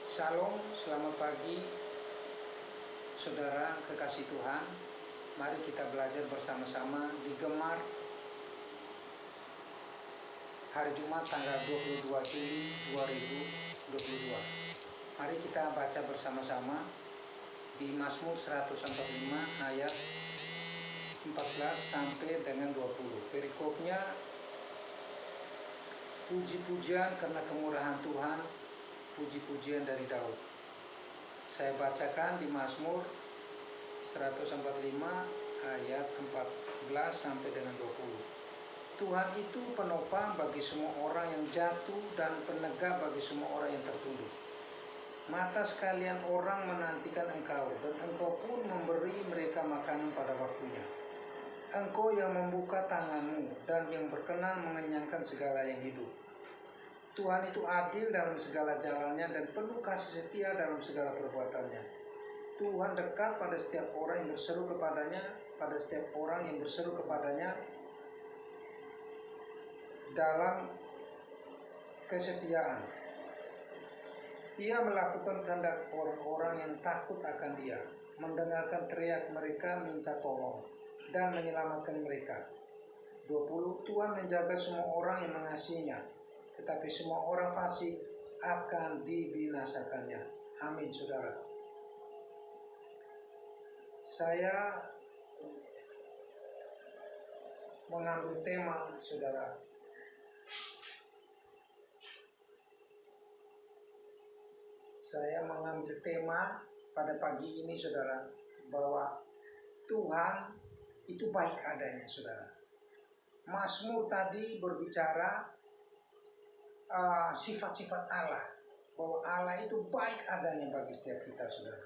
Shalom, selamat pagi saudara kekasih Tuhan. Mari kita belajar bersama-sama di Gemar hari Jumat tanggal 22 Juli 2022. Mari kita baca bersama-sama di Mazmur 145 ayat 14 sampai dengan 20. Perikopnya puji-pujian karena kemurahan Tuhan, puji-pujian dari Daud. Saya bacakan di Mazmur 145 ayat 14 sampai dengan 20. Tuhan itu penopang bagi semua orang yang jatuh dan penegak bagi semua orang yang tertunduk. Mata sekalian orang menantikan Engkau, dan Engkau pun memberi mereka makanan pada waktunya. Engkau yang membuka tanganmu dan yang berkenan mengenyangkan segala yang hidup. Tuhan itu adil dalam segala jalannya dan penuh kasih setia dalam segala perbuatannya. Tuhan dekat pada setiap orang yang berseru kepadanya, dalam kesetiaan. Ia melakukan kehendak orang-orang yang takut akan Dia, mendengarkan teriak mereka minta tolong, dan menyelamatkan mereka. 20. Tuhan menjaga semua orang yang mengasihinya, tetapi semua orang fasik akan dibinasakannya. Amin, saudara. Saya mengambil tema, saudara. Saya mengambil tema pada pagi ini, saudara, bahwa Tuhan itu baik adanya, saudara. Mazmur tadi berbicara sifat-sifat Allah, bahwa Allah itu baik adanya bagi setiap kita, saudara.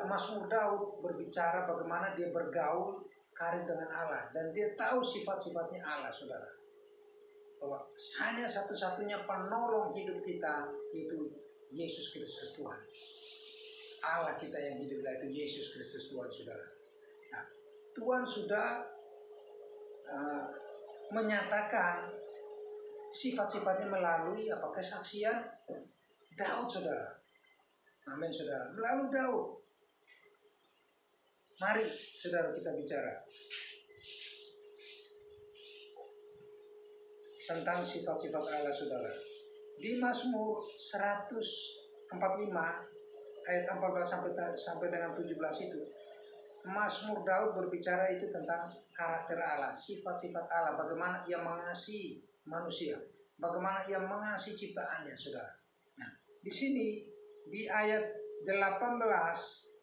Mazmur Daud berbicara bagaimana dia bergaul karib dengan Allah, dan dia tahu sifat-sifatnya Allah, saudara. Bahwa hanya satu-satunya penolong hidup kita itu Yesus Kristus Tuhan. Allah kita yang hidup itu Yesus Kristus Tuhan, saudara. Nah, Tuhan sudah menyatakan sifat-sifatnya melalui kesaksian Daud, saudara. Amin, saudara. Melalui Daud. Mari, saudara, kita bicara tentang sifat-sifat Allah, saudara. Di Mazmur 145 ayat 14 sampai dengan 17 itu, Mazmur Daud berbicara itu tentang karakter Allah, sifat-sifat Allah, bagaimana Ia mengasihi manusia, bagaimana Ia mengasihi ciptaannya, saudara. Nah, di sini di ayat 18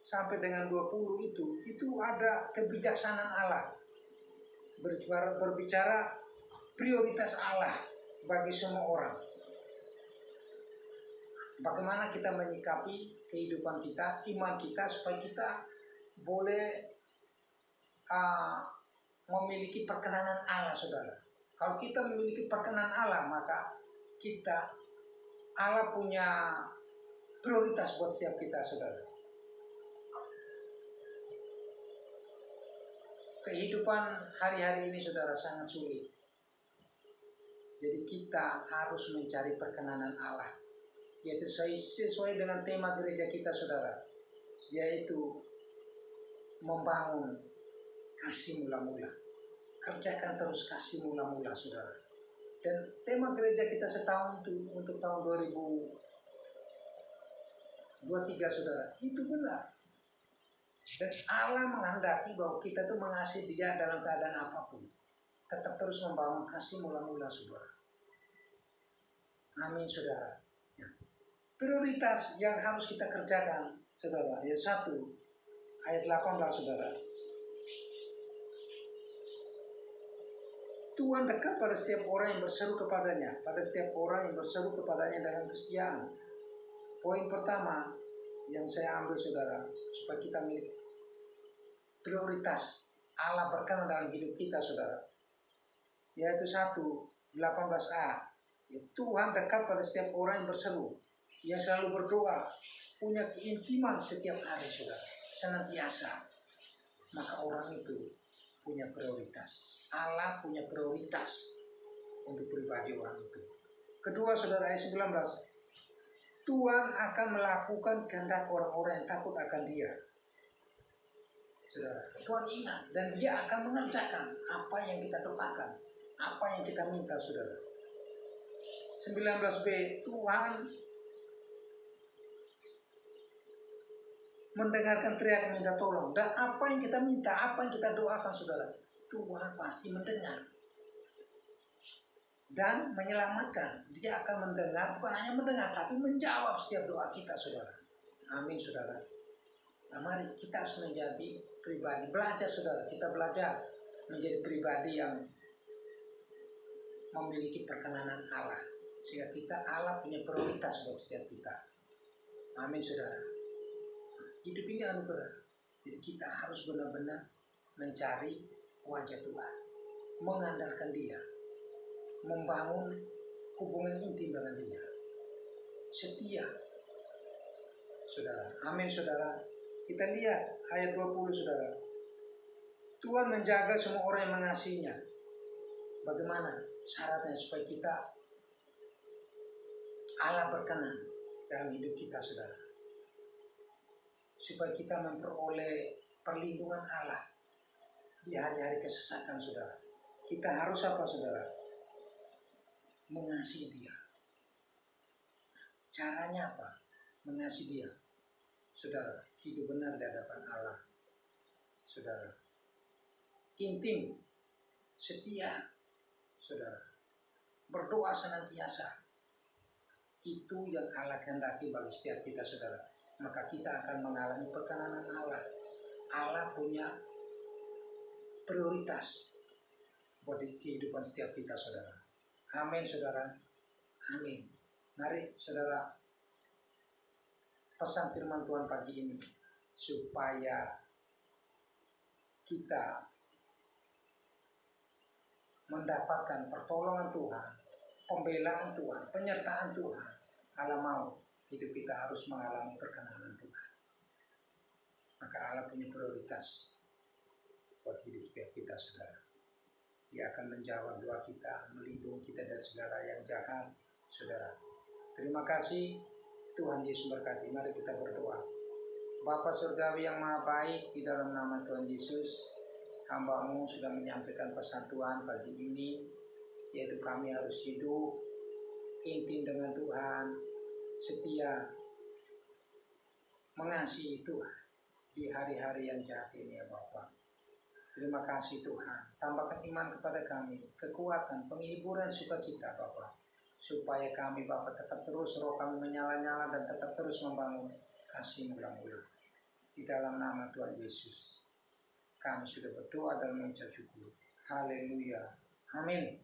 sampai dengan 20 itu ada kebijaksanaan Allah. Berbicara prioritas Allah bagi semua orang. Bagaimana kita menyikapi kehidupan kita, iman kita, supaya kita boleh memiliki perkenanan Allah, saudara. Kalau kita memiliki perkenanan Allah, maka Allah punya prioritas buat setiap kita, saudara. Kehidupan hari-hari ini, saudara, sangat sulit. Jadi kita harus mencari perkenanan Allah, yaitu sesuai dengan tema gereja kita, saudara, yaitu membangun kasih mula-mula. Kerjakan terus kasih mula-mula, saudara. Dan tema gereja kita setahun itu untuk tahun 2023, saudara, itu benar. Dan Allah menghendaki bahwa kita tuh mengasihi Dia dalam keadaan apapun. Tetap terus membangun kasih mula-mula, saudara. Amin, saudara. Ya. Prioritas yang harus kita kerjakan, saudara, ayat 1 ayat 18, saudara. Tuhan dekat pada setiap orang yang berseru kepadanya, dalam kesetiaan. Poin pertama yang saya ambil, saudara, supaya kita miliki prioritas Allah berkenan dalam hidup kita, saudara, yaitu 18a. Tuhan dekat pada setiap orang yang berseru, yang selalu berdoa, punya keintiman setiap hari, saudara, senantiasa. Maka orang itu punya prioritas. Allah punya prioritas untuk pribadi orang itu. Kedua, saudara, ayat 19. Tuhan akan melakukan kehendak orang-orang yang takut akan Dia. Saudara, Tuhan ingat dan Dia akan mengerjakan apa yang kita doakan, apa yang kita minta, saudara. 19b, Tuhan mendengarkan teriakan minta tolong. Dan apa yang kita minta, apa yang kita doakan, saudara, Tuhan pasti mendengar dan menyelamatkan. Dia akan mendengar, bukan hanya mendengar, tapi menjawab setiap doa kita, saudara. Amin, saudara. Nah, mari kita harus menjadi pribadi, belajar, saudara. Kita belajar menjadi pribadi yang memiliki perkenanan Allah, sehingga kita, Allah punya prioritas buat setiap kita. Amin, saudara. Hidup ini anugerah. Jadi kita harus benar-benar mencari wajah Tuhan, mengandalkan Dia, membangun hubungan intim dengan Dia, setia, saudara. Amin, saudara. Kita lihat ayat 20, saudara. Tuhan menjaga semua orang yang mengasihinya. Bagaimana syaratnya supaya kita, Allah berkenan dalam hidup kita, saudara, supaya kita memperoleh perlindungan Allah di hari-hari kesesatan, saudara. Kita harus apa, saudara? Mengasihi Dia. Caranya apa? Mengasihi Dia, saudara. Hidup benar di hadapan Allah, saudara. Intim, setia, saudara. Berdoa senantiasa. Itu yang Allah kehendaki bagi setiap kita, saudara. Maka kita akan mengalami perkenanan Allah. Allah punya prioritas buat kehidupan setiap kita, saudara. Amin, saudara. Amin. Mari, saudara, pesan firman Tuhan pagi ini supaya kita mendapatkan pertolongan Tuhan, pembelaan Tuhan, penyertaan Tuhan. Allah mau hidup kita harus mengalami perkenanan Tuhan. Maka Allah punya prioritas buat hidup setiap kita, saudara. Dia akan menjawab doa kita, melindungi kita dari segala yang jahat, saudara. Terima kasih, Tuhan Yesus berkati. Mari kita berdoa. Bapa Surgawi yang Maha Baik, di dalam nama Tuhan Yesus, hamba-Mu sudah menyampaikan pesan Tuhan pagi ini, yaitu kami harus hidup intim dengan Tuhan, setia, mengasihi Tuhan di hari-hari yang jahat ini, ya Bapa. Terima kasih Tuhan, tambahkan iman kepada kami, kekuatan, penghiburan, sukacita Bapa, supaya kami Bapa tetap terus, roh kami menyala-nyala dan tetap terus membangun kasih ulang-ulang. Di dalam nama Tuhan Yesus, kami sudah berdoa dan mengucap syukur. Haleluya. Amin.